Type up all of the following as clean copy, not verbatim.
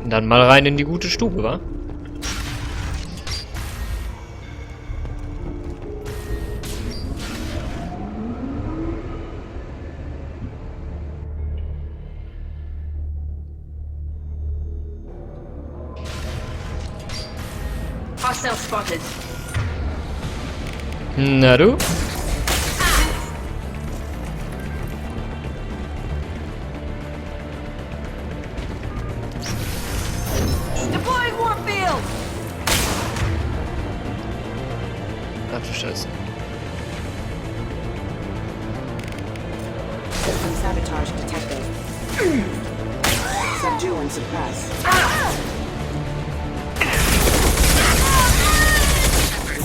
Dann mal rein in die gute Stube, wa? Hostile spotted. Na du? Deploying warfield. Ach du Scheiße. System sabotage detected. Subdue and suppress.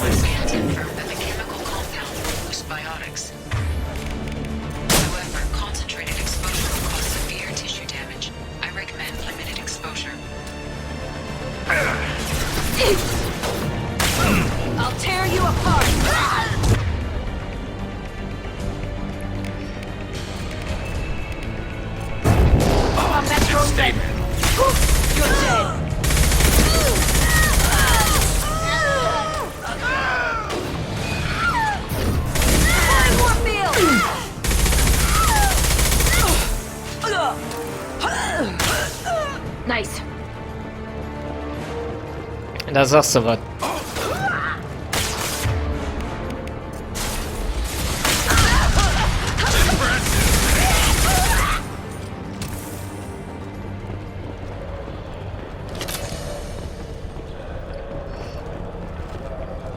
Scans confirm that the chemical compound will boost biotics. However, concentrated exposure will cause severe tissue damage. I recommend limited exposure. I'll tear you apart. Combat drone dead. You're dead. Nice. Da sagst du was.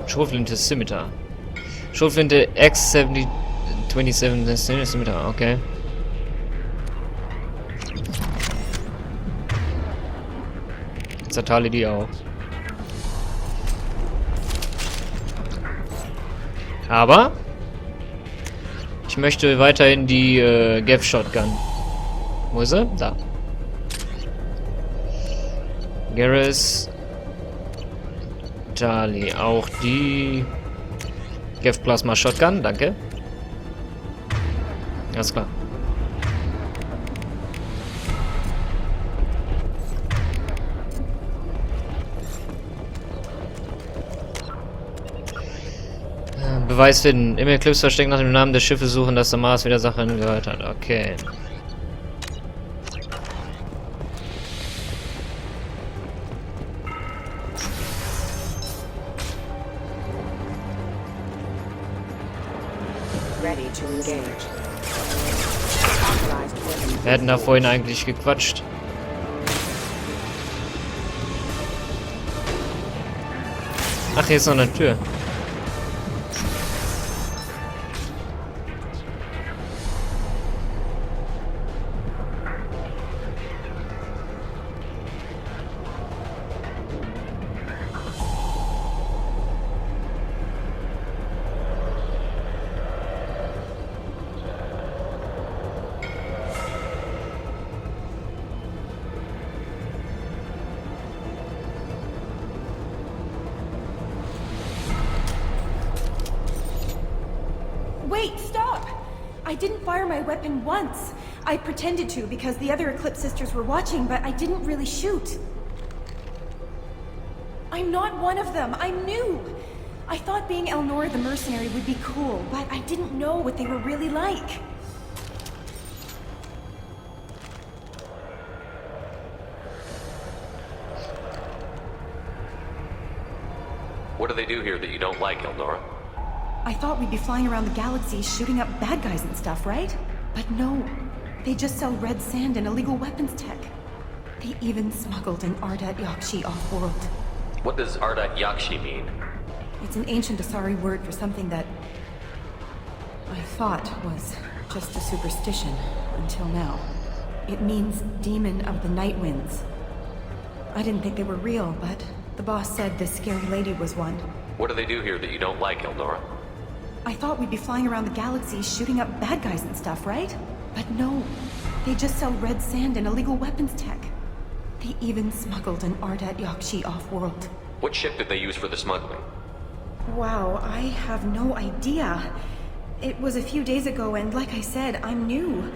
Schrotflinte Scimitar. Schrotflinte X27 Scimitar, okay. Zerteile die auch. Aber ich möchte weiterhin die Gav-Shotgun. Wo ist sie? Da. Garrus. Charlie. Auch die Gav-Plasma Shotgun. Danke. Alles klar. Beweis finden. Im Eclipse versteckt nach dem Namen des Schiffes suchen, das der Mars wieder Sachen gehört hat. Okay. Ready to engage. Authorized weapon. Wir hätten da vorhin eigentlich gequatscht. Ach, hier ist noch eine Tür. Wait, stop! I didn't fire my weapon once. I pretended to because the other Eclipse sisters were watching, but I didn't really shoot. I'm not one of them. I'm new. I thought being Elnora the mercenary would be cool, but I didn't know what they were really like. What do they do here that you don't like, Elnora? I thought we'd be flying around the galaxy shooting up bad guys and stuff, right? But no. They just sell red sand and illegal weapons tech. They even smuggled an Ardat Yakshi off-world. What does Ardat Yakshi mean? It's an ancient Asari word for something that I thought was just a superstition until now. It means demon of the night winds. I didn't think they were real, but the boss said this scary lady was one. What do they do here that you don't like, Elnora? I thought we'd be flying around the galaxy shooting up bad guys and stuff, right? But no. They just sell red sand and illegal weapons tech. They even smuggled an Ardat Yakshi off-world. What ship did they use for the smuggling? Wow, I have no idea. It was a few days ago, and like I said, I'm new.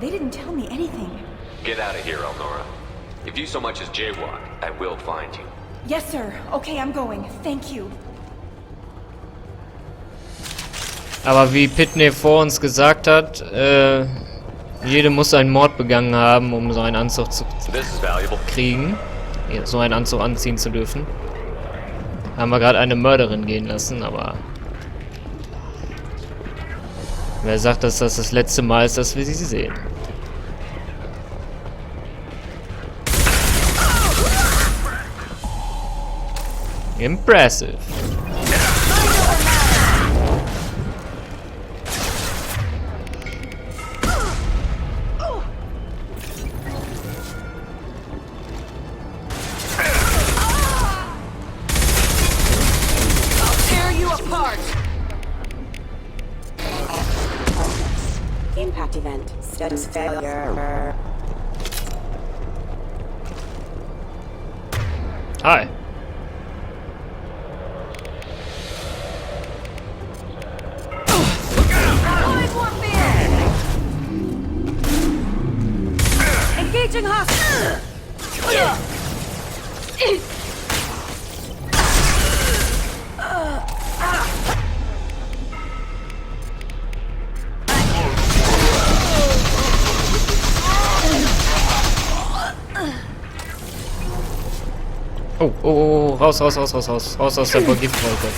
They didn't tell me anything. Get out of here, Elnora. If you so much as jaywalk, I will find you. Yes, sir. Okay, I'm going. Thank you. Aber wie Pitney vor uns gesagt hat, jede muss einen Mord begangen haben, um so einen Anzug zu This is valuable. kriegen. So einen Anzug anziehen zu dürfen. Haben wir gerade eine Mörderin gehen lassen, aber... Wer sagt, dass das letzte Mal ist, dass wir sie sehen? Impressive. Tear you apart. Impact event. Status failure. Hi. Deploying warfield. Engaging hostile. Oh, raus aus der Giftwolke.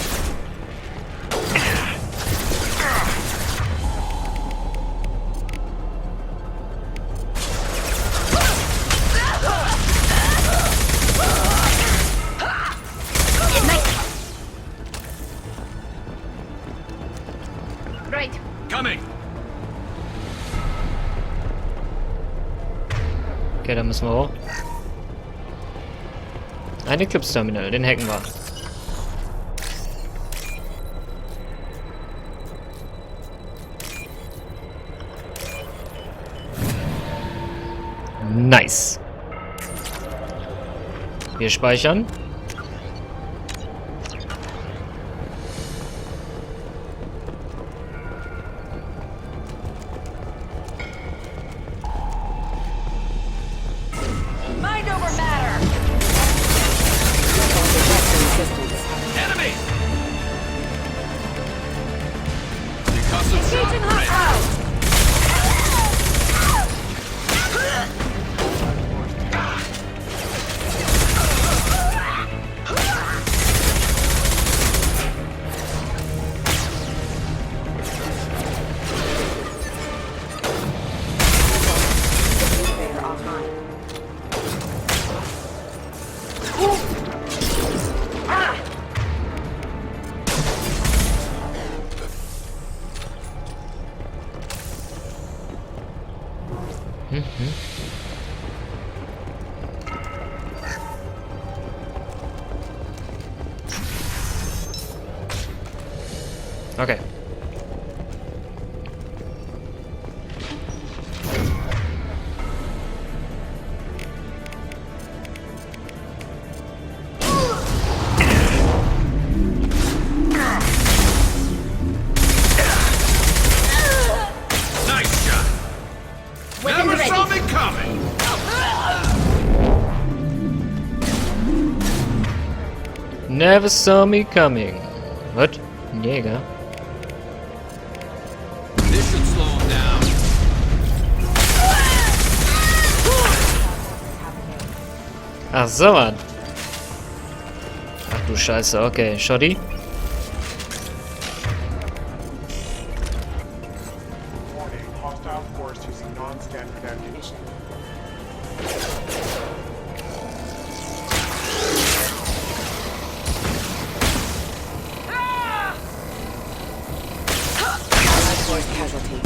Right. Coming! Okay, dann müssen wir hoch. Ein Eclipse-Terminal, den hacken wir. Nice. Wir speichern. Mind over matter. Enemy! Concussive Engaging shot ready. hostile. Incubator offline. Okay. Nice shot! Never ready. saw me coming! Never saw me coming. What? Ein Jäger? This should slow him down. Ach so, Mann. Ach du Scheiße, okay. Shoddy? Warning, hostile force using non-standard ammunition. Allied force casualty.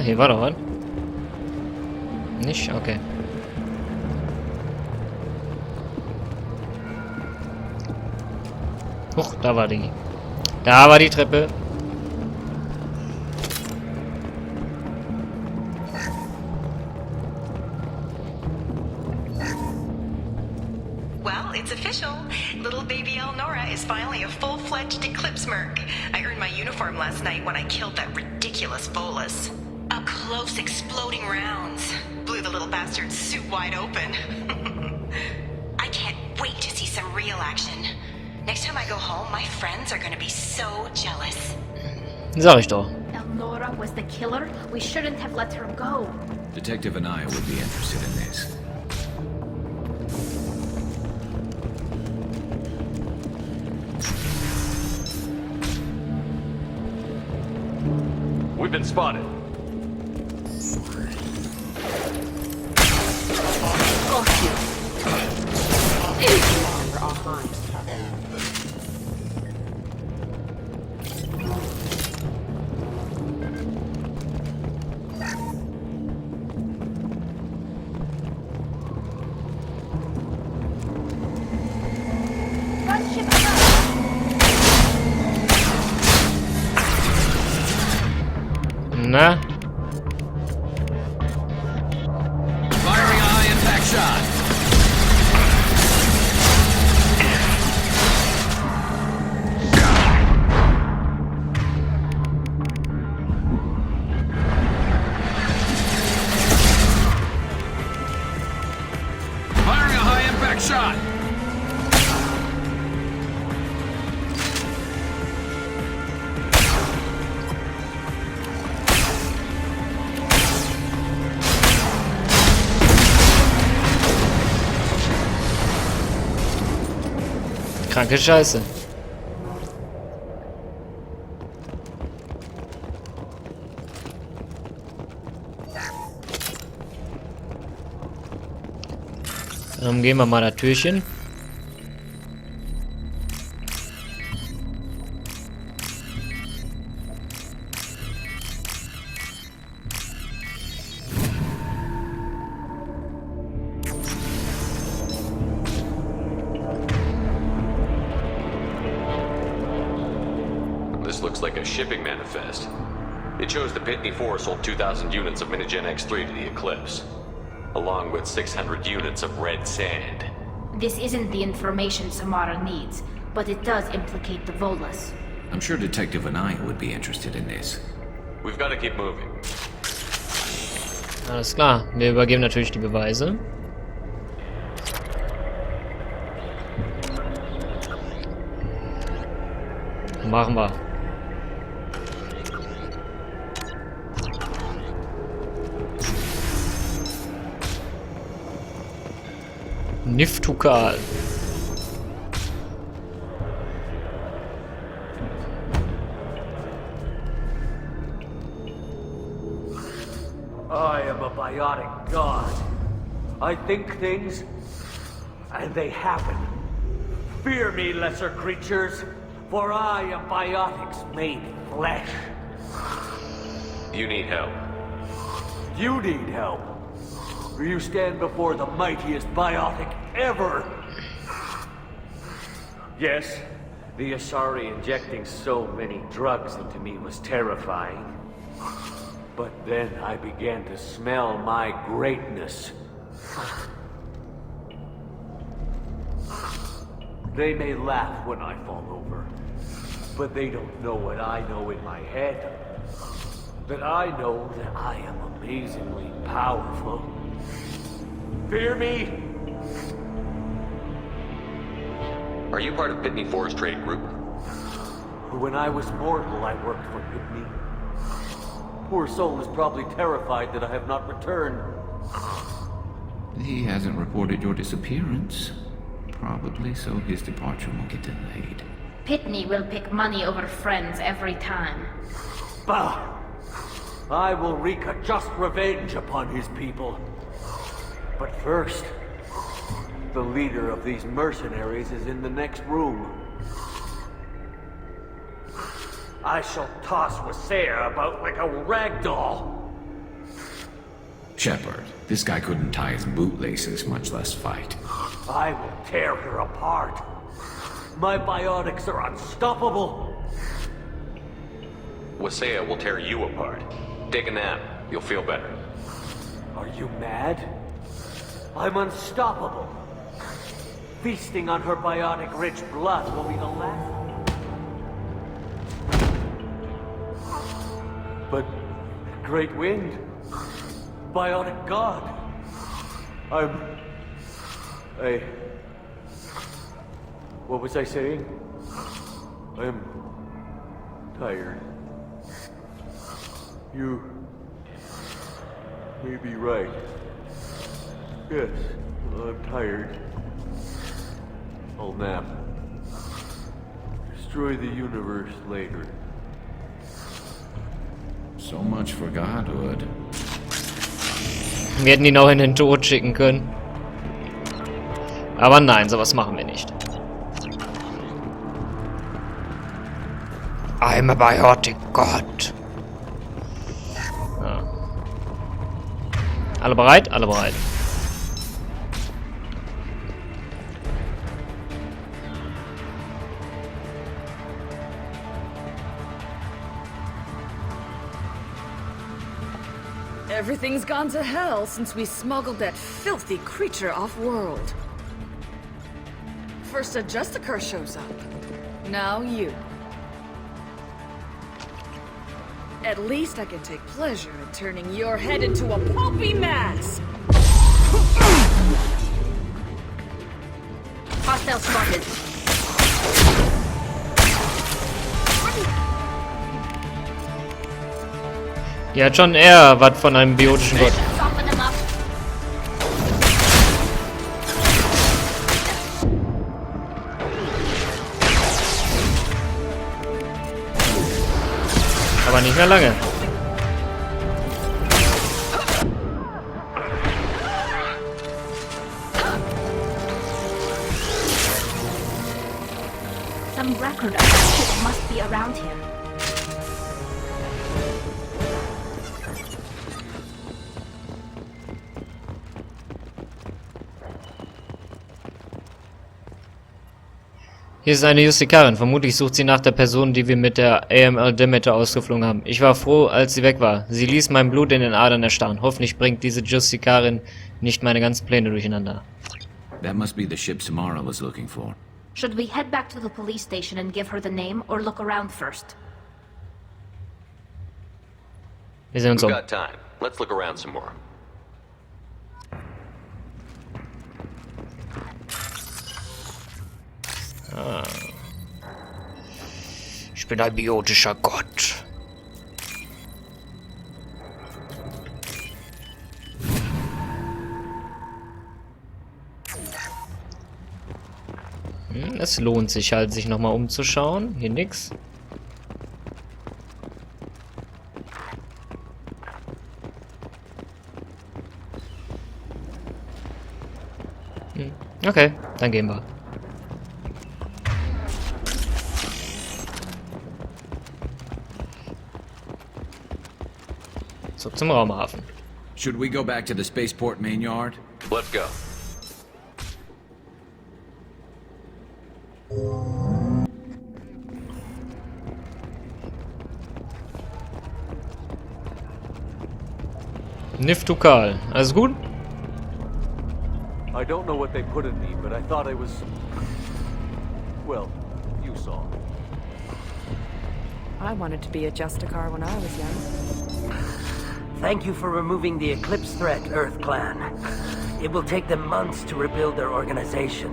Hier war doch was. Nicht? Okay. Huch, da war die. Da war die Treppe. Well, it's official. Little baby Elnora is finally a full-fledged Eclipse merc. I earned my uniform last night when I killed that ridiculous Volus. Up close, exploding rounds. Blew the little bastard's suit wide open. I can't wait to see some real action. Next time I go home, my friends are gonna be so jealous. Sag ich doch. Elnora was the killer? We shouldn't have let her go. Detective and I would be interested in this. We've been spotted. Na? Firing a high impact shot. Firing a high impact shot. Kranke Scheiße. Dann gehen wir mal das Türchen. This looks like a shipping manifest. It shows the Pitney 4 sold 2,000 units of Minigen X3 to the Eclipse, along with 600 units of red sand. This isn't the information Samara needs, but it does implicate the Volus. I'm sure Detective and I would be interested in this. We've got to keep moving. Alles klar. Wir übergeben natürlich die Beweise. Machen wir. Niftukal. I am a biotic god. I think things, and they happen. Fear me, lesser creatures, for I am biotics made flesh. You need help. You need help. For you stand before the mightiest biotic ever. Yes, the Asari injecting so many drugs into me was terrifying. But then I began to smell my greatness. They may laugh when I fall over, but they don't know what I know in my head. That I know that I am amazingly powerful. Fear me? Are you part of Pitney 4's trade group? When I was mortal, I worked for Pitney. Poor soul is probably terrified that I have not returned. He hasn't reported your disappearance. Probably so his departure won't get delayed. Pitney will pick money over friends every time. Bah! I will wreak a just revenge upon his people. But first, the leader of these mercenaries is in the next room. I shall toss Wasea about like a rag doll. Shepard, this guy couldn't tie his bootlaces, much less fight. I will tear her apart. My biotics are unstoppable. Wasea will tear you apart. Take a nap. You'll feel better. Are you mad? I'm unstoppable. Feasting on her biotic-rich blood will be the last. But Great Wind, Biotic God, what was I saying? I'm tired. You may be right. Yes, I'm tired. I'll nap. Destroy the universe later. So much for Godhood. Wir hätten ihn auch in den Tod schicken können. Aber nein, sowas machen wir nicht. I'm a Biotikgott. Ja. Alle bereit? Alle bereit. Everything's gone to hell since we smuggled that filthy creature off-world. First a Justicar shows up. Now you. At least I can take pleasure in turning your head into a pulpy mass! Hostile spotted. Die hat schon eher was von einem biotischen Gott. Soften him up. Aber nicht mehr lange. Some record of that ship must be around here. Hier ist eine Justikarin. Vermutlich sucht sie nach der Person, die wir mit der UltimateTobi ausgeflogen haben. Ich war froh, als sie weg war. Sie ließ mein Blut in den Adern erstarren. Hoffentlich bringt diese Justikarin nicht meine ganzen Pläne durcheinander. That must be the ship Samara was looking for. Should we head back to the police station and give her the name, or look around first? Wir sehen uns We've um. got time. Let's look around some more. Ich bin ein biotischer Gott. Es lohnt sich halt, sich nochmal umzuschauen. Hier nix. Okay, dann gehen wir. Zurück zum Raumhafen. Should we go back to the spaceport main yard? Let's go. Niftukal. Alles gut? I don't know what they put in me, but I thought I was... Well, you saw. I wanted to be a Justicar when I was young. Thank you for removing the Eclipse threat, Earth Clan. It will take them months to rebuild their organization.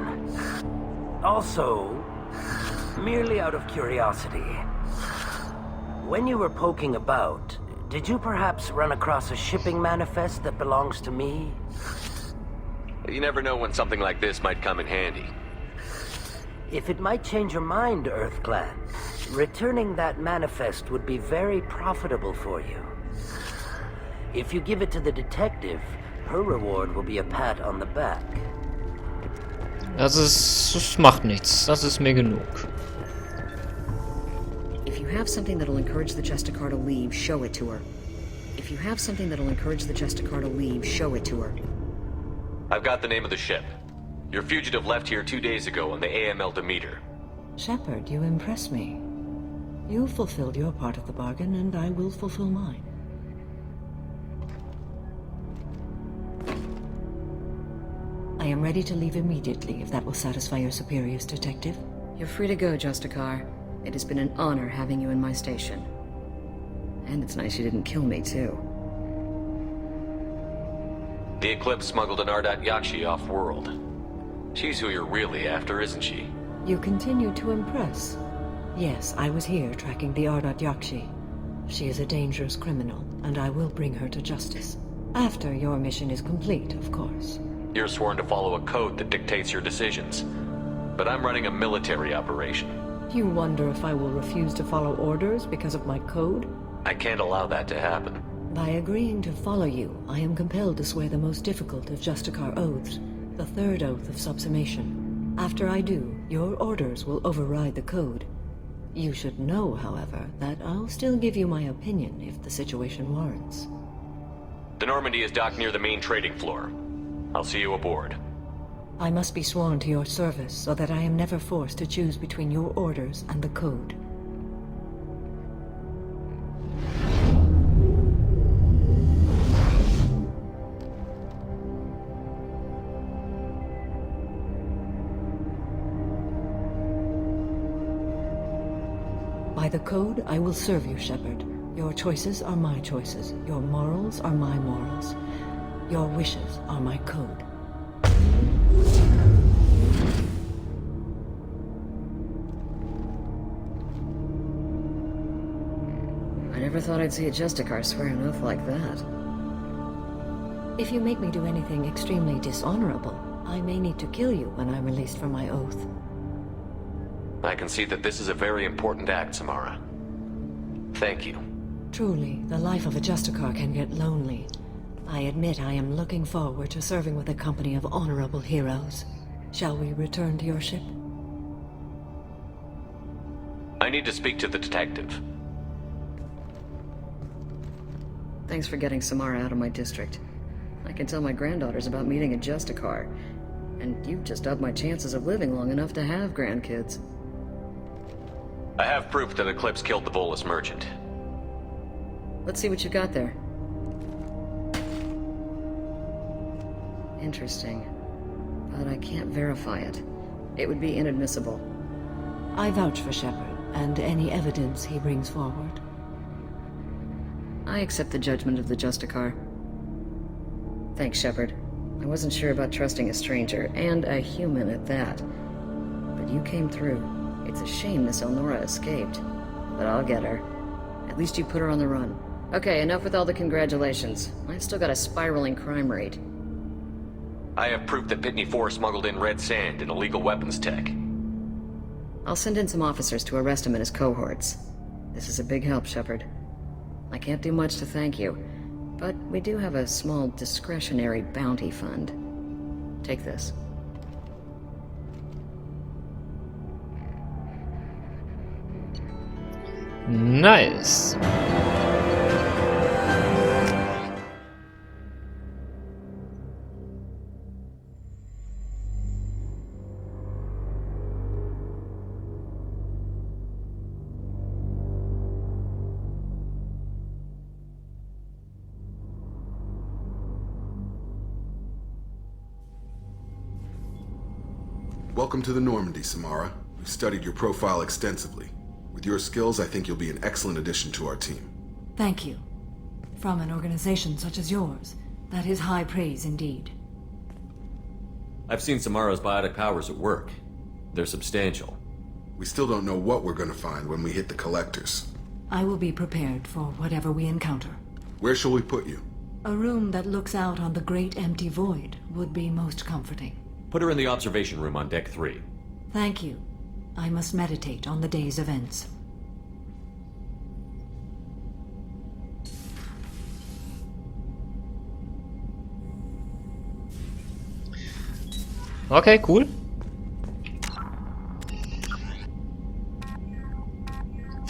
Also, merely out of curiosity, when you were poking about, did you perhaps run across a shipping manifest that belongs to me? You never know when something like this might come in handy. If it might change your mind, Earth Clan, returning that manifest would be very profitable for you. If you give it to the detective, her reward will be a pat on the back. Das macht nichts. Das ist mir genug. If you have something that'll encourage the Justicar to leave, show it to her. If you have something that'll encourage the Justicar to leave, show it to her. I've got the name of the ship. Your fugitive left here 2 days ago on the AML Demeter. Shepard, you impress me. You fulfilled your part of the bargain, and I will fulfill mine. I am ready to leave immediately, if that will satisfy your superiors, Detective. You're free to go, Justicar. It has been an honor having you in my station. And it's nice you didn't kill me, too. The Eclipse smuggled an Ardat Yakshi off-world. She's who you're really after, isn't she? You continue to impress. Yes, I was here tracking the Ardat Yakshi. She is a dangerous criminal, and I will bring her to justice. After your mission is complete, of course. You're sworn to follow a code that dictates your decisions. But I'm running a military operation. You wonder if I will refuse to follow orders because of my code? I can't allow that to happen. By agreeing to follow you, I am compelled to swear the most difficult of Justicar oaths, the third oath of subsumation. After I do, your orders will override the code. You should know, however, that I'll still give you my opinion if the situation warrants. The Normandy is docked near the main trading floor. I'll see you aboard. I must be sworn to your service so that I am never forced to choose between your orders and the code. By the code, I will serve you, Shepard. Your choices are my choices. Your morals are my morals. Your wishes are my code. I never thought I'd see a Justicar swear an oath like that. If you make me do anything extremely dishonorable, I may need to kill you when I'm released from my oath. I can see that this is a very important act, Samara. Thank you. Truly, the life of a Justicar can get lonely. I admit I am looking forward to serving with a company of honorable heroes. Shall we return to your ship? I need to speak to the detective. Thanks for getting Samara out of my district. I can tell my granddaughters about meeting a Justicar. And you've just upped my chances of living long enough to have grandkids. I have proof that Eclipse killed the Volus merchant. Let's see what you got there. Interesting. But I can't verify it. It would be inadmissible. I vouch for Shepard, and any evidence he brings forward. I accept the judgment of the Justicar. Thanks, Shepard. I wasn't sure about trusting a stranger, and a human at that. But you came through. It's a shame Miss Elnora escaped. But I'll get her. At least you put her on the run. Okay, enough with all the congratulations. I've still got a spiraling crime rate. I have proof that Pitney 4 smuggled in red sand and illegal weapons tech. I'll send in some officers to arrest him and his cohorts. This is a big help, Shepard. I can't do much to thank you, but we do have a small discretionary bounty fund. Take this. Nice. Welcome to the Normandy, Samara. We've studied your profile extensively. With your skills, I think you'll be an excellent addition to our team. Thank you. From an organization such as yours, that is high praise indeed. I've seen Samara's biotic powers at work. They're substantial. We still don't know what we're gonna find when we hit the collectors. I will be prepared for whatever we encounter. Where shall we put you? A room that looks out on the great empty void would be most comforting. Put her in the observation room on deck 3. Thank you. I must meditate on the day's events. Okay, cool.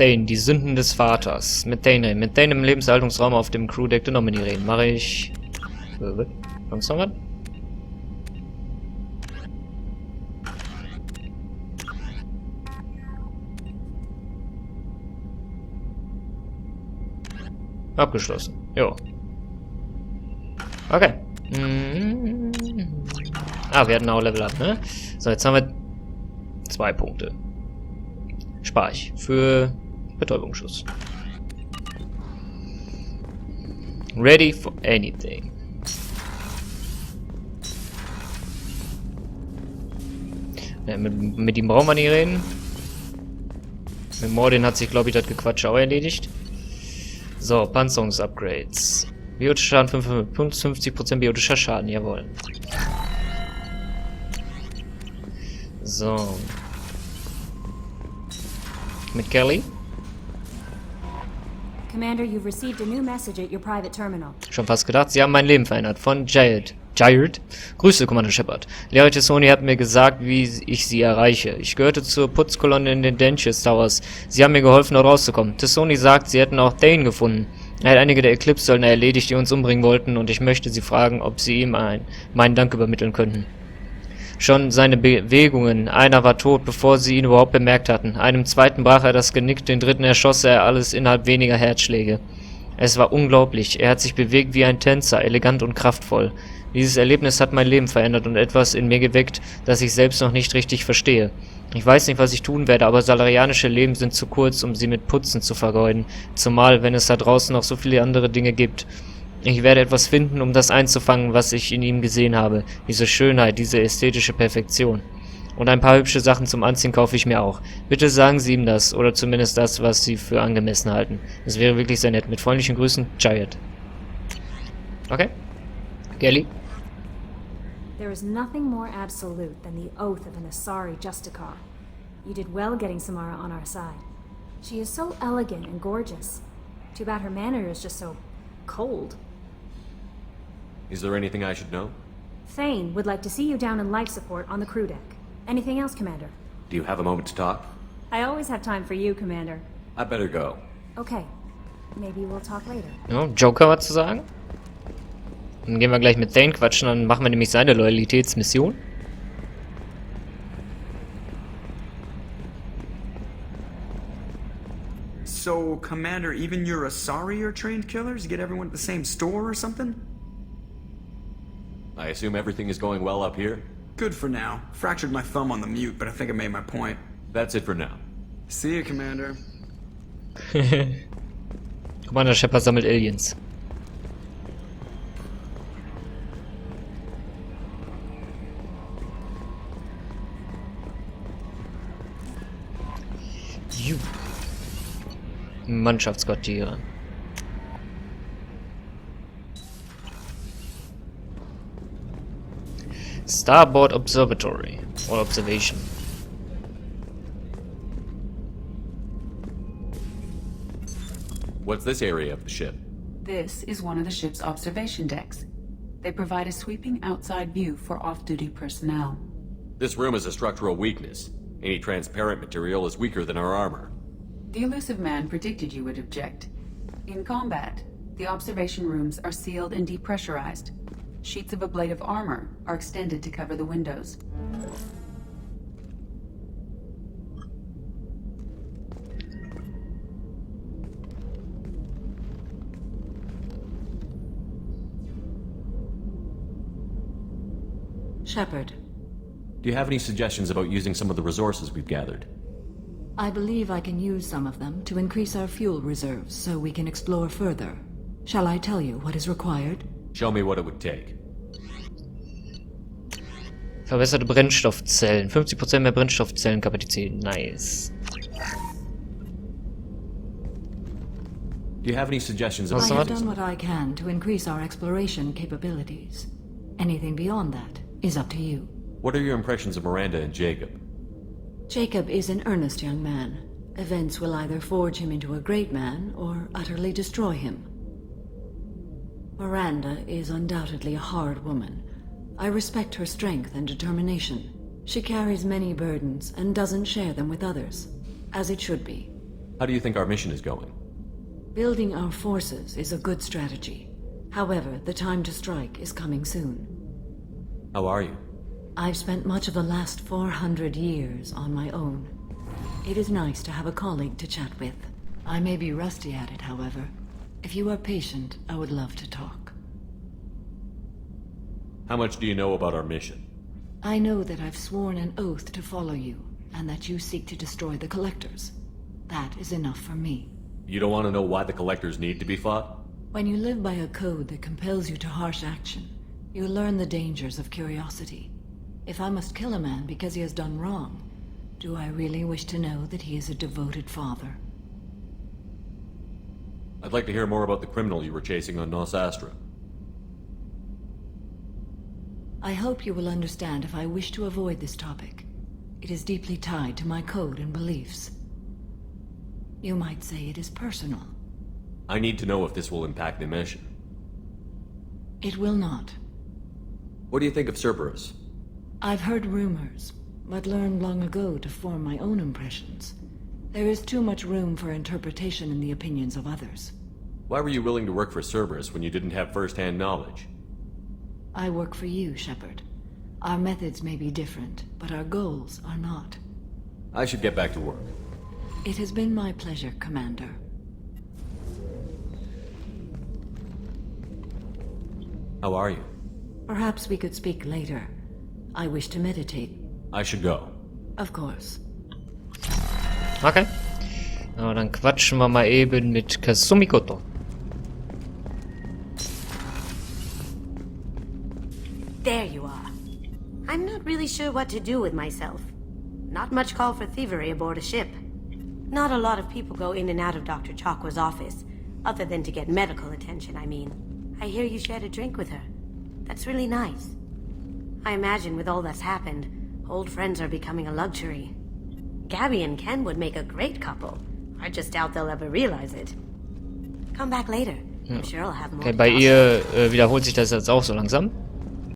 Thane, die Sünden des Vaters. Mit Thane reden. Mit Thane im Lebenserhaltungsraum auf dem Crewdeck der Nomini reden. Mache ich... Sonst noch was? Abgeschlossen. Jo. Okay. Ah, wir hatten auch Level Up, ne? So, jetzt haben wir 2 Punkte. Spare ich. Für Betäubungsschuss. Ready for anything. Ja, mit ihm brauchen wir nicht reden. Mit Mordin hat sich, glaube ich, das Gequatsch auch erledigt. So, Panzerungsupgrades. Biotischer Schaden 50% biotischer Schaden, jawohl. So. Mit Kelly. Commander, you've received a new message at your private terminal. Schon fast gedacht, Sie haben mein Leben verändert. Von Jared. Grüße, Commander Shepard. Lehrer Tessoni hat mir gesagt, wie ich sie erreiche. Ich gehörte zur Putzkolonne in den Denches Towers. Sie haben mir geholfen, dort rauszukommen. Tessoni sagt, sie hätten auch Thane gefunden. Er hat einige der Eclipse-Söldner erledigt, die uns umbringen wollten, und ich möchte sie fragen, ob sie ihm meinen Dank übermitteln könnten. Schon seine Bewegungen. Einer war tot, bevor sie ihn überhaupt bemerkt hatten. Einem zweiten brach er das Genick, den dritten erschoss er, alles innerhalb weniger Herzschläge. Es war unglaublich. Er hat sich bewegt wie ein Tänzer, elegant und kraftvoll. Dieses Erlebnis hat mein Leben verändert und etwas in mir geweckt, das ich selbst noch nicht richtig verstehe. Ich weiß nicht, was ich tun werde, aber salarianische Leben sind zu kurz, um sie mit Putzen zu vergeuden. Zumal, wenn es da draußen noch so viele andere Dinge gibt. Ich werde etwas finden, um das einzufangen, was ich in ihm gesehen habe. Diese Schönheit, diese ästhetische Perfektion. Und ein paar hübsche Sachen zum Anziehen kaufe ich mir auch. Bitte sagen Sie ihm das, oder zumindest das, was Sie für angemessen halten. Es wäre wirklich sehr nett. Mit freundlichen Grüßen, Jared. Okay. Kelly? There is nothing more absolute than the oath of an Asari Justicar. You did well getting Samara on our side. She is so elegant and gorgeous. Too bad her manner is just so cold. Is there anything I should know? Thane would like to see you down in life support on the crew deck. Anything else, Commander? Do you have a moment to talk? I always have time for you, Commander. I better go. Okay. Maybe we'll talk later. Ja, Joker was zu sagen? Dann gehen wir gleich mit Thane quatschen, dann machen wir nämlich seine Loyalitätsmission. So, Commander, even your Asari are trained killers? You get everyone at the same store or something? I assume everything is going well up here? Good for now. Fractured my thumb on the mute, but I think I made my point. That's it for now. See you, Commander. Commander Shepard sammelt Aliens. Mannschaftsquartiere. Starboard Observatory or Observation. What's this area of the ship? This is one of the ship's observation decks. They provide a sweeping outside view for off-duty personnel. This room is a structural weakness. Any transparent material is weaker than our armor. The elusive man predicted you would object. In combat, the observation rooms are sealed and depressurized. Sheets of ablative armor are extended to cover the windows. Shepard. Do you have any suggestions about using some of the resources we've gathered? I believe I can use some of them to increase our fuel reserves so we can explore further. Shall I tell you what is required? Show me what it would take. Verbesserte Brennstoffzellen. 50% mehr Brennstoffzellenkapazität. Nice. Do you have any suggestions I about... have done what I can to increase our exploration capabilities. Anything beyond that is up to you. What are your impressions of Miranda and Jacob? Jacob is an earnest young man. Events will either forge him into a great man or utterly destroy him. Miranda is undoubtedly a hard woman. I respect her strength and determination. She carries many burdens and doesn't share them with others, as it should be. How do you think our mission is going? Building our forces is a good strategy. However, the time to strike is coming soon. How are you? I've spent much of the last 400 years on my own. It is nice to have a colleague to chat with. I may be rusty at it, however. If you are patient, I would love to talk. How much do you know about our mission? I know that I've sworn an oath to follow you, and that you seek to destroy the Collectors. That is enough for me. You don't want to know why the Collectors need to be fought? When you live by a code that compels you to harsh action, you learn the dangers of curiosity. If I must kill a man because he has done wrong, do I really wish to know that he is a devoted father? I'd like to hear more about the criminal you were chasing on Nos Astra. I hope you will understand if I wish to avoid this topic. It is deeply tied to my code and beliefs. You might say it is personal. I need to know if this will impact the mission. It will not. What do you think of Cerberus? I've heard rumors, but learned long ago to form my own impressions. There is too much room for interpretation in the opinions of others. Why were you willing to work for Cerberus when you didn't have first-hand knowledge? I work for you, Shepard. Our methods may be different, but our goals are not. I should get back to work. It has been my pleasure, Commander. How are you? Perhaps we could speak later. I wish to meditate. I should go. Of course. Okay. Aber dann quatschen wir mal eben mit Kasumikoto. There you are. I'm not really sure what to do with myself. Not much call for thievery aboard a ship. Not a lot of people go in and out of Dr. Chakwa's office, other than to get medical attention, I mean. I hear you shared a drink with her. That's really nice. I imagine with all that's happened, old friends are becoming a luxury. Gabby and Ken would make a great couple. I just doubt they'll ever realize it. Come back later. I'm sure I'll have more. Okay, bei ihr wiederholt sich das jetzt auch so langsam.